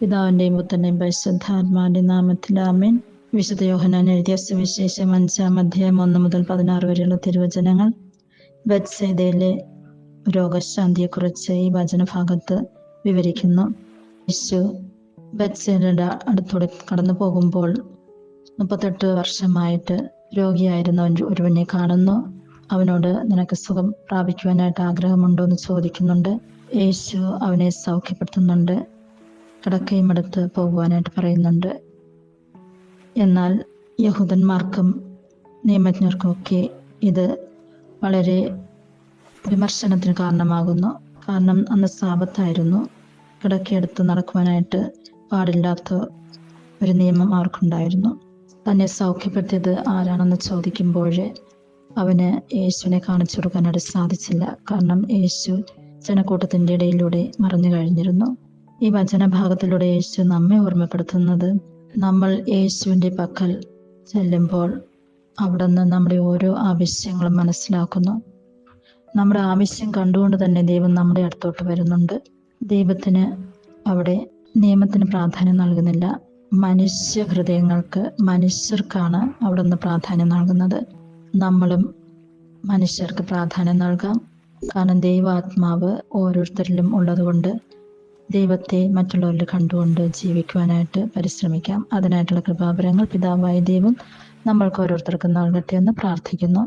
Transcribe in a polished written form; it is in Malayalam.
പിതാവിന്റെയും പുത്രന്റെയും പരിശുദ്ധാത്മാവിന്റെയും നാമത്തിൽ ആമേൻ. വിശുദ്ധ യോഹന്നാൻ എഴുതിയ സുവിശേഷം 5-ാം അധ്യായം 1 മുതൽ 16 വരെയുള്ള തിരുവചനങ്ങൾ. ബെത്സേദയിലെ രോഗശാന്തിയെക്കുറിച്ച് ഈ വചനഭാഗത്ത് വിവരിക്കുന്നു. യേശു ബെത്സേദയുടെ അടുത്തൂടെ കടന്നു പോകുമ്പോൾ 38 വർഷമായിട്ട് രോഗിയായിരുന്ന ഒരുവനെ കാണുന്നു. അവനോട് നിനക്ക് സുഖം പ്രാപിക്കുവാനായിട്ട് ആഗ്രഹമുണ്ടോ എന്ന് ചോദിക്കുന്നുണ്ട്. യേശു അവനെ സൗഖ്യപ്പെടുത്തുന്നുണ്ട്. കിടക്കയും എടുത്ത് പോകുവാനായിട്ട് പറയുന്നുണ്ട്. എന്നാൽ യഹൂദന്മാർക്കും നിയമജ്ഞർക്കുമൊക്കെ ഇത് വളരെ വിമർശനത്തിന് കാരണമാകുന്നു. കാരണം അന്ന് സാബത്തായിരുന്നു. കിടക്കയെടുത്ത് നടക്കുവാനായിട്ട് പാടില്ലാത്ത ഒരു നിയമം അവർക്കുണ്ടായിരുന്നു. തന്നെ സൗഖ്യപ്പെടുത്തിയത് ആരാണെന്ന് ചോദിക്കുമ്പോൾ അവന് യേശുവിനെ കാണിച്ചു കൊടുക്കാനായിട്ട് സാധിച്ചില്ല. കാരണം യേശു ജനക്കൂട്ടത്തിൻ്റെ ഇടയിലൂടെ മറഞ്ഞു കഴിഞ്ഞിരുന്നു. ഈ വചനഭാഗത്തിലൂടെ യേശു നമ്മെ ഓർമ്മപ്പെടുത്തുന്നത്, നമ്മൾ യേശുവിൻ്റെ പക്കൽ ചെല്ലുമ്പോൾ അവിടുന്ന് നമ്മുടെ ഓരോ ആവശ്യങ്ങളും മനസ്സിലാക്കുന്നു. നമ്മുടെ ആവശ്യം കണ്ടുകൊണ്ട് തന്നെ ദൈവം നമ്മുടെ അടുത്തോട്ട് വരുന്നുണ്ട്. ദൈവത്തിന് അവിടെ നിയമത്തിന് പ്രാധാന്യം നൽകുന്നില്ല. മനുഷ്യ ഹൃദയങ്ങൾക്ക്, മനുഷ്യർക്കാണ് അവിടുന്ന് പ്രാധാന്യം നൽകുന്നത്. നമ്മളും മനുഷ്യർക്ക് പ്രാധാന്യം നൽകാം. കാരണം ദൈവാത്മാവ് ഓരോരുത്തരിലും ഉള്ളതുകൊണ്ട് ദൈവത്തെ മറ്റുള്ളവരിൽ കണ്ടുകൊണ്ട് ജീവിക്കുവാനായിട്ട് പരിശ്രമിക്കാം. അതിനായിട്ടുള്ള കൃപാവരങ്ങൾ പിതാവായ ദൈവം നമ്മൾക്ക് ഓരോരുത്തർക്കും നൽകട്ടെ എന്ന് പ്രാർത്ഥിക്കുന്നു.